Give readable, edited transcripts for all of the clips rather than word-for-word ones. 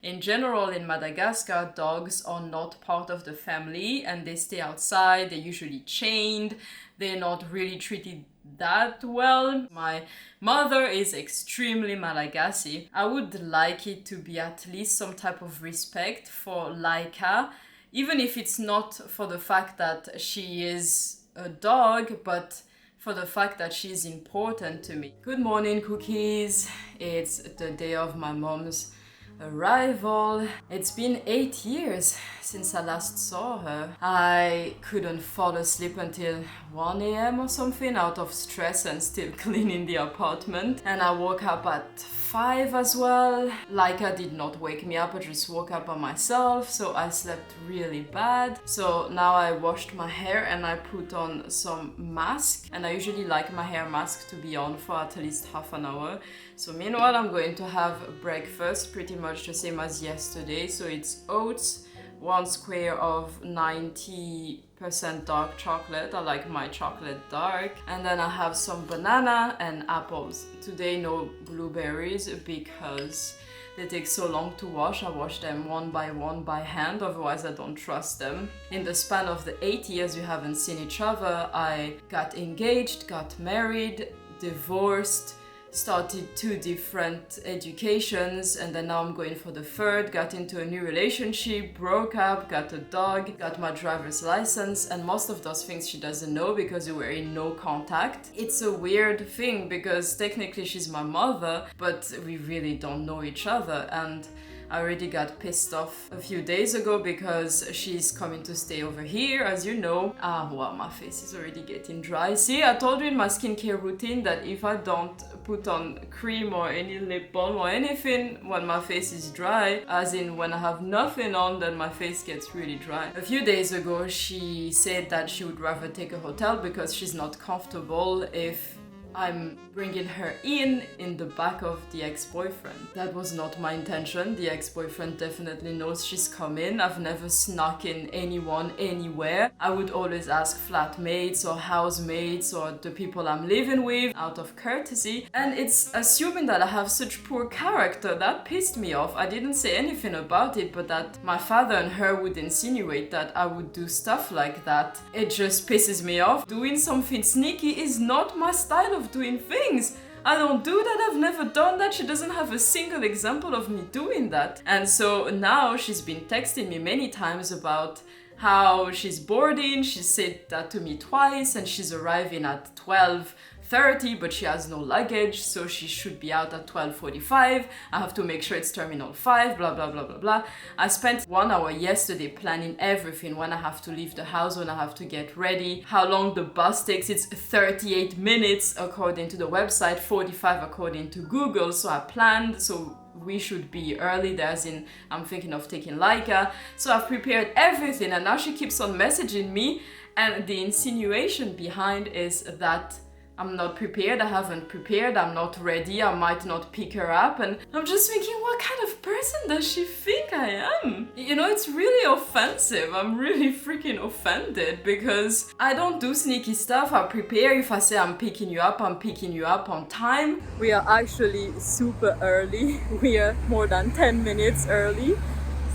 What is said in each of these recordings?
In general, in Madagascar, dogs are not part of the family and they stay outside. They're usually chained. They're not really treated that well. My mother is extremely Malagasy. I would like it to be at least some type of respect for Laika, even if it's not for the fact that she is a dog, but for the fact that she's important to me. Good morning, cookies. It's the day of my mom's arrival. It's been 8 years since I last saw her. I couldn't fall asleep until 1 a.m. or something out of stress and still cleaning the apartment. And I woke up at 5 as well. Laika did not wake me up, I just woke up by myself, so I slept really bad. So now I washed my hair and I put on some mask, and I usually like my hair mask to be on for at least half an hour. So meanwhile I'm going to have breakfast, pretty much the same as yesterday. So it's oats, 1 square of 90% dark chocolate. I like my chocolate dark. And then I have some banana and apples. Today no blueberries because they take so long to wash. I wash them one by hand, otherwise I don't trust them. In the span of the 8 years we haven't seen each other, I got engaged, got married, divorced, started 2 different educations, and then now I'm going for the 3rd, got into a new relationship, broke up, got a dog, got my driver's license, and most of those things she doesn't know because we were in no contact. It's a weird thing because technically she's my mother, but we really don't know each other, and I already got pissed off a few days ago because she's coming to stay over here, as you know. Wow, my face is already getting dry. See, I told you in my skincare routine that if I don't put on cream or any lip balm or anything when my face is dry, as in when I have nothing on, then my face gets really dry. A few days ago, she said that she would rather take a hotel because she's not comfortable if I'm bringing her in the back of the ex-boyfriend. That was not my intention. The ex-boyfriend definitely knows she's coming. I've never snuck in anyone anywhere. I would always ask flatmates or housemates or the people I'm living with out of courtesy. And it's assuming that I have such poor character that pissed me off. I didn't say anything about it, but that my father and her would insinuate that I would do stuff like that. It just pisses me off. Doing something sneaky is not my style of doing things. I don't do that, I've never done that. She doesn't have a single example of me doing that. And so now she's been texting me many times about how she's boarding. She said that to me twice, and she's arriving at 12:30, but she has no luggage, so she should be out at 12:45. I have to make sure it's Terminal 5, blah, blah, blah, blah, blah. I spent 1 hour yesterday planning everything, when I have to leave the house, when I have to get ready, how long the bus takes. It's 38 minutes according to the website, 45 according to Google, so I planned, so we should be early there, as in I'm thinking of taking Laika. So I've prepared everything, and now she keeps on messaging me, and the insinuation behind is that I'm not prepared, I haven't prepared, I'm not ready, I might not pick her up, and I'm just thinking, what kind of person does she think I am? You know, it's really offensive. I'm really freaking offended because I don't do sneaky stuff. I prepare. If I say I'm picking you up, I'm picking you up on time. We are actually super early. We are more than 10 minutes early.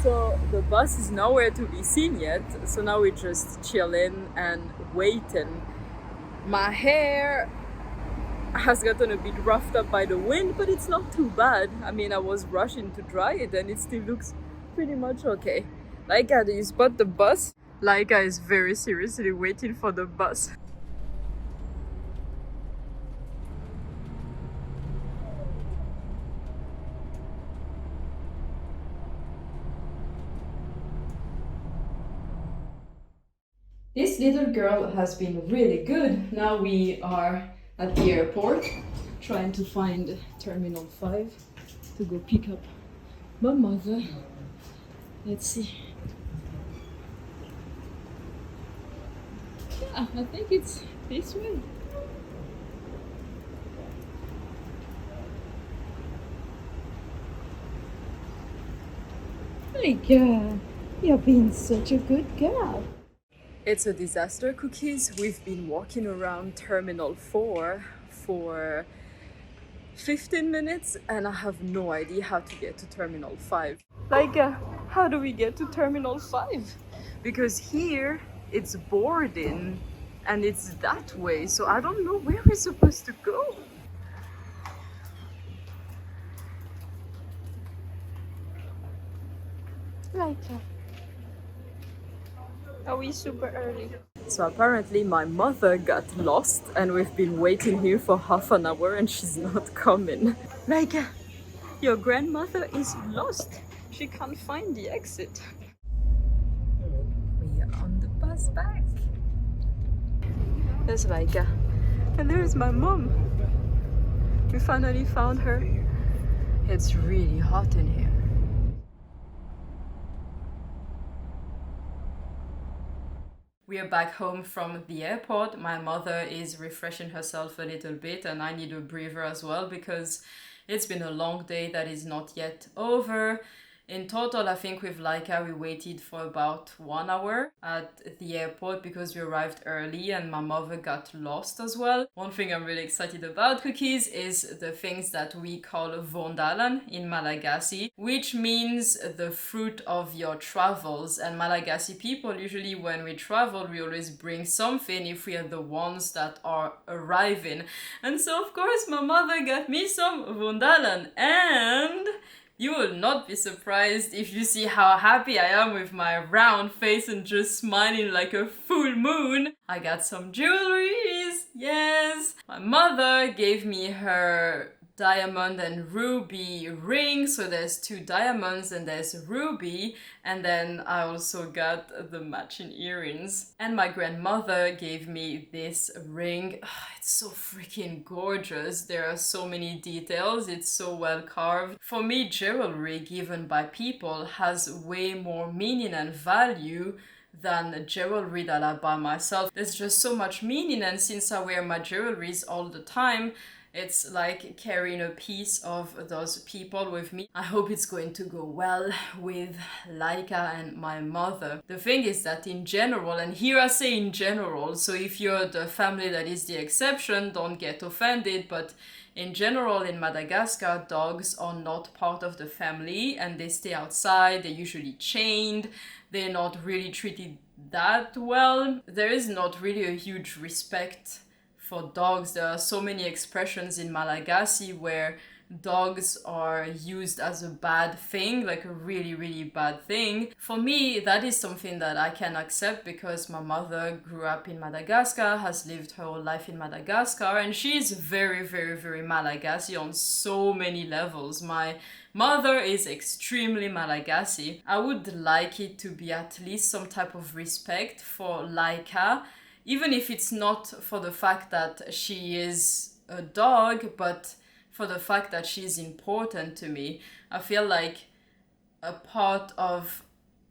So the bus is nowhere to be seen yet. So now we're just chilling and waiting. My hair has gotten a bit roughed up by the wind, but it's not too bad. I mean, I was rushing to dry it and it still looks pretty much okay. Laika, do you spot the bus? Laika is very seriously waiting for the bus. This little girl has been really good. Now we are at the airport trying to find Terminal 5 to go pick up my mother. Let's see. Yeah, I think it's this way. Laika, you're being such a good girl. It's a disaster, cookies. We've been walking around Terminal 4 for 15 minutes and I have no idea how to get to Terminal 5. Like, how do we get to Terminal 5? Because here it's boarding and it's that way, so I don't know where we're supposed to go. Like, are we super early? So apparently my mother got lost and we've been waiting here for half an hour and she's not coming. Like, your grandmother is lost. She can't find the exit. We are on the bus back. There's Laika. And there's my mom. We finally found her. It's really hot in here. We are back home from the airport. My mother is refreshing herself a little bit and I need a breather as well because it's been a long day that is not yet over. In total, I think with Laika, we waited for about 1 hour at the airport because we arrived early and my mother got lost as well. One thing I'm really excited about, Cookies, is the things that we call vondalan in Malagasy, which means the fruit of your travels. And Malagasy people, usually when we travel, we always bring something if we are the ones that are arriving. And so, of course, my mother got me some vondalan, and you will not be surprised if you see how happy I am with my round face and just smiling like a full moon. I got some jewelries, yes! My mother gave me her diamond and ruby ring, so there's 2 diamonds and there's a ruby, and then I also got the matching earrings. And my grandmother gave me this ring. It's so freaking gorgeous. There are so many details, it's so well carved. For me, jewelry given by people has way more meaning and value than jewelry that I buy myself. There's just so much meaning, and since I wear my jewelries all the time, it's like carrying a piece of those people with me. I hope it's going to go well with Laika and my mother. The thing is that in general, and here I say in general, so if you're the family that is the exception, don't get offended, but in general in Madagascar, dogs are not part of the family and they stay outside, they're usually chained, they're not really treated that well. There is not really a huge respect for dogs. There are so many expressions in Malagasy where dogs are used as a bad thing, like a really, really bad thing. For me, that is something that I can accept because my mother grew up in Madagascar, has lived her whole life in Madagascar, and she's very, very, very Malagasy on so many levels. My mother is extremely Malagasy. I would like it to be at least some type of respect for Laika, even if it's not for the fact that she is a dog, but for the fact that she's important to me. I feel like a part of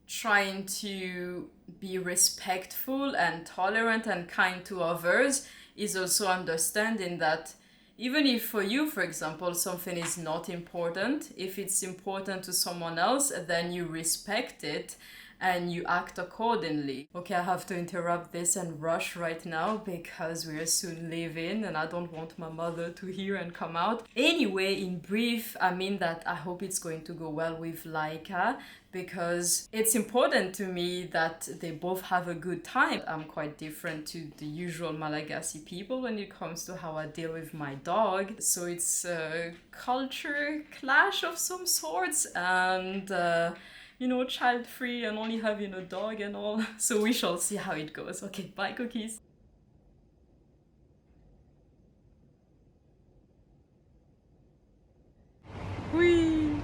trying to be respectful and tolerant and kind to others is also understanding that even if for you, for example, something is not important, if it's important to someone else, then you respect it and you act accordingly. Okay, I have to interrupt this and rush right now because we are soon leaving and I don't want my mother to hear and come out. Anyway, in brief, I mean that I hope it's going to go well with Laika because it's important to me that they both have a good time. I'm quite different to the usual Malagasy people when it comes to how I deal with my dog. So it's a culture clash of some sorts and you know, child-free and only having a dog and all. So we shall see how it goes. Okay, bye Cookies. Oui.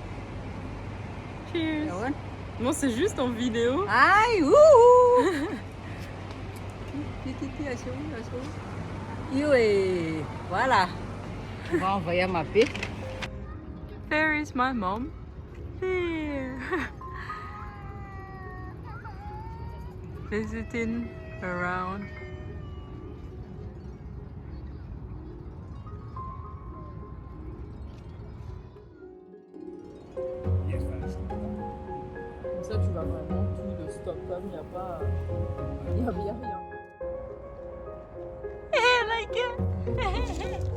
Cheers. Non, c'est juste en vidéo. Aïe, ouh. Et voilà. On va envoyer ma paix. There is my mom. Here. Visiting around. Comme ça, tu vas vraiment tout de stop comme il n'y a pas. Il y a rien. Hey, like it.